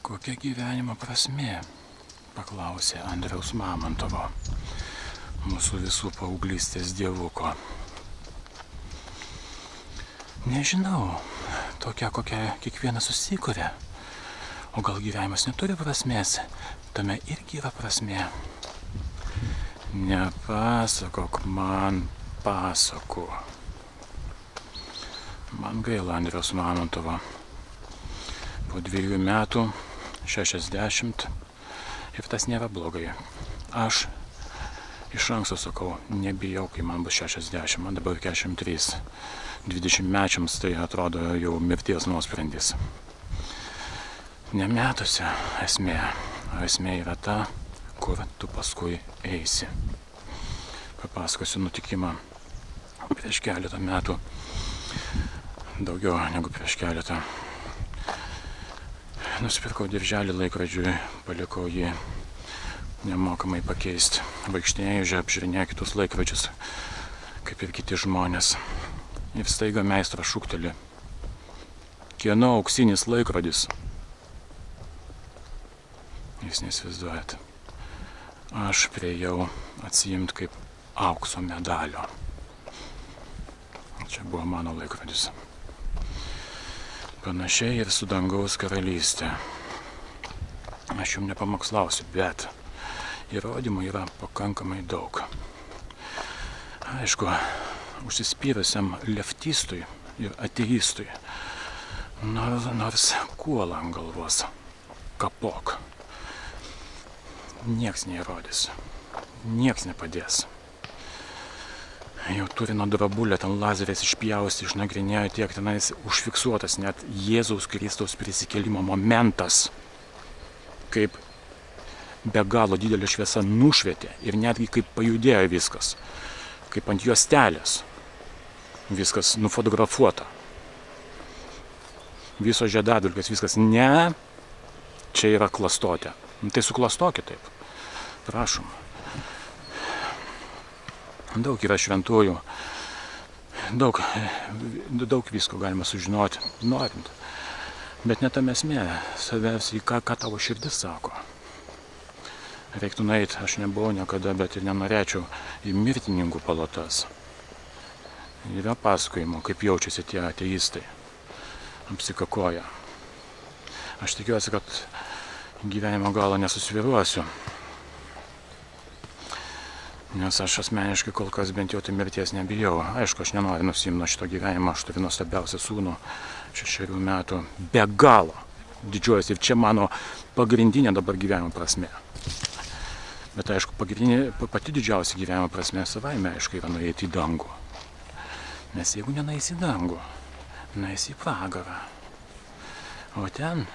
Kokia gyvenimo prasmė? Paklausė Andriaus Mamontovo, mūsų visų paauglystės dievuko. Nežinau, tokia, kokia kiekvienas susikuria. O gal gyvenimas neturi prasmės? Tame irgi yra prasmė. Nepasakok man pasakų. Man gaila Andriaus Mamontovo. Po 2 metų 60 ir tas nėra blogai. Aš iš anksto sakau, nebijau, kai man bus 60, man dabar 43. 20 mečiams tai atrodo jau mirties nuosprendis. Ne metuose esmė, o esmė yra ta, kur tu paskui eisi. Papasakosiu nutikimą prieš keletą metų, daugiau negu prieš keletą. Nusipirkau dirželį laikrodžiui, palikau jį nemokamai pakeisti. Vaikštinėju, apžiūrinėju kitus laikrodžius, kaip ir kiti žmonės. Ir staiga meistras šūkteli: kieno auksinis laikrodis? Jūs neįsivaizduojat. Aš priėjau atsiimt kaip aukso medalio. Čia buvo mano laikrodis. Panašiai ir su dangaus karalystė. Aš jums nepamokslausiu, bet įrodymų yra pakankamai daug. Aišku, užsispyrusiam leftistui ir ateistui, nors kuolą ant galvos kapok, nieks neįrodys, nieks nepadės. Jau Turino drobulę ten lazeriais išpjausti, išnagrinėjo, tiek tenais užfiksuotas net Jėzaus Kristaus prisikėlimo momentas, kaip be galo didelė šviesa nušvietė ir netgi kaip pajudėjo viskas, kaip ant juostelės viskas nufotografuota. Visos žiedadulkės, viskas. Ne, čia yra klastotė. Tai suklastokit taip. Prašom. Daug yra šventųjų. Daug visko galima sužinoti, norint. Bet ne tam esmė. Svarbiausia, ką tavo širdis sako. Reiktų nueiti, aš nebuvau niekada, bet ir nenorėčiau į mirtininkų palatas. Yra pasakojimo, kaip jaučiasi tie ateistai. Apsikakoja. Aš tikiuosi, kad gyvenimo galo nesusviruosiu. Nes aš asmeniškai kol kas bent jau tai mirties nebijau. Aišku, aš nenoriu nusiimti nuo šito gyvenimo. Aš turiu nuostabiausią sūnų, 6 metų. Be galo didžiuojuosi. Ir čia mano pagrindinė dabar gyvenimo prasmė. Bet aišku, pati didžiausia gyvenimo prasmė savaime, aišku, yra nueiti į dangų. Nes jeigu nenueisi į dangų, nueisi į pragarą. O ten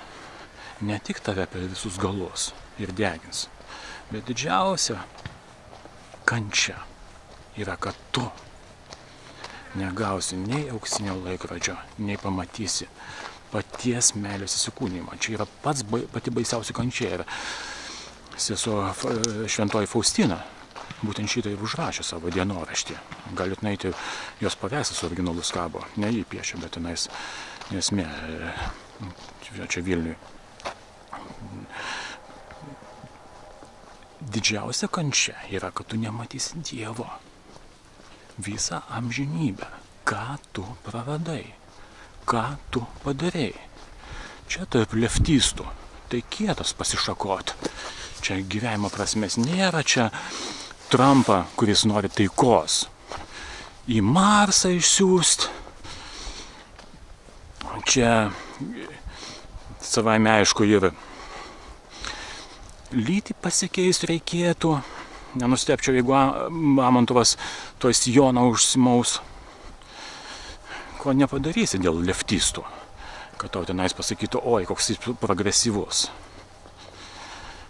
ne tik tave per visus galus ir degins, bet didžiausia kančia yra, kad tu negausi nei auksinio laikrodžio, nei pamatysi paties meilės įsikūnymą. Čia yra pati baisiausia kančia. Ir sesuo šventoji Faustina būtent šitą ir užrašė savo dienoraštį. Galit nueiti, jos paveikslas originalus kabo. Ne jį piešė, bet tenais esmė. Čia Vilniui. Didžiausia kančia yra, kad tu nematysi Dievo visą amžinybę. Ką tu praradai? Ką tu padarei? Čia tarp leftistų. Tai kietas pasišakot. Čia gyvenimo prasmės nėra. Čia Trumpą, kuris nori taikos, į Marsą išsiųst. Čia savaime aišku ir lytį pasikeist reikėtų. Nenustepčiau, jeigu Mamontovas to Sijoną užsimaus. Ko nepadarysi dėl leftistų, kad tau tenais pasakytų, oi, koks jis progresyvus.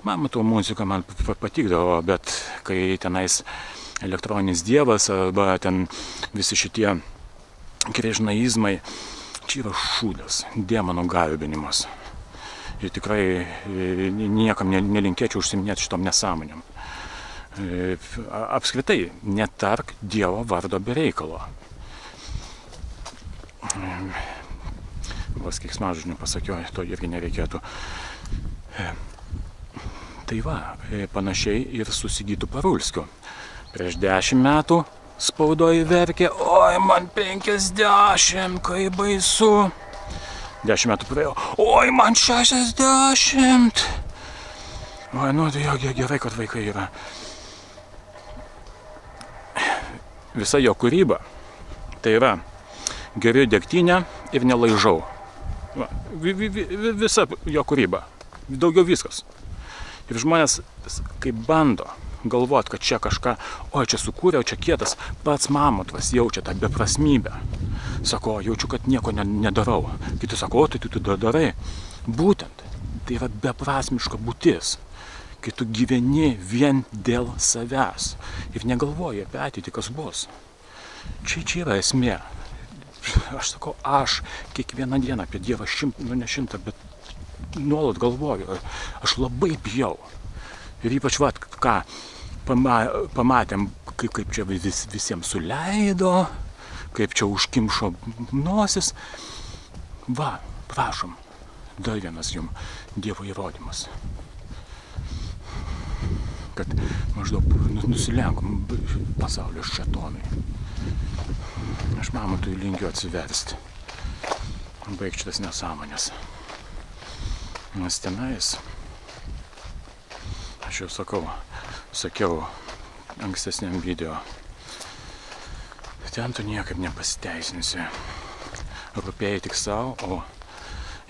Mamontovo muzika man patikdavo, bet kai tenais elektroninis dievas arba ten visi šitie krežnaizmai, čia yra šūdas, demono garbinimas. Ir tikrai niekam nelinkėčiau užsiminėti šitom nesąmonėm. Apskritai, netark Dievo vardo be reikalo. Vos keiksmažodžių nepasakiau, to irgi nereikėtų. Tai va, panašiai ir su Sigitu Parulskiu. Prieš 10 metų spaudoje verkė, oi, man 50, kai baisu. 10 metų praėjo, oi, man 60. Oi, nu, tai jo, gerai, kad vaikai yra. Visa jo kūryba, tai yra, geriu degtinę ir nelaižau. Va, visa jo kūryba, daugiau viskas. Ir žmonės, kai bando galvoti, kad čia kažką, oi, čia sukūriau, čia kietas, pats Mamontovas jaučia tą beprasmybę. Sako, jaučiu, kad nieko nedarau. Kiti sako, o, tai tu darai. Būtent, tai yra beprasmiška būtis, kai tu gyveni vien dėl savęs ir negalvoji apie ateitį, kas bus. Čia yra esmė. Aš sakau, aš kiekvieną dieną apie Dievą ne 100, bet nuolat galvoju, aš labai bijau. Ir ypač, ką pamatėm, kaip čia visiems suleido, kaip čia užkimšo nosis. Va, prašom, dar vienas jums Dievo įrodymas. Kad maždaug nusilenkom pasaulio šėtonui. Aš Mamontui linkiu atsiversti. Baigti šitas nesąmonės. Nes tenais, aš jau sakiau ankstesniam video, ten tu niekaip nepasiteisinsi. Rūpėjai tik savo, o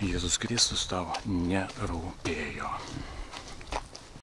Jėzus Kristus tau nerūpėjo.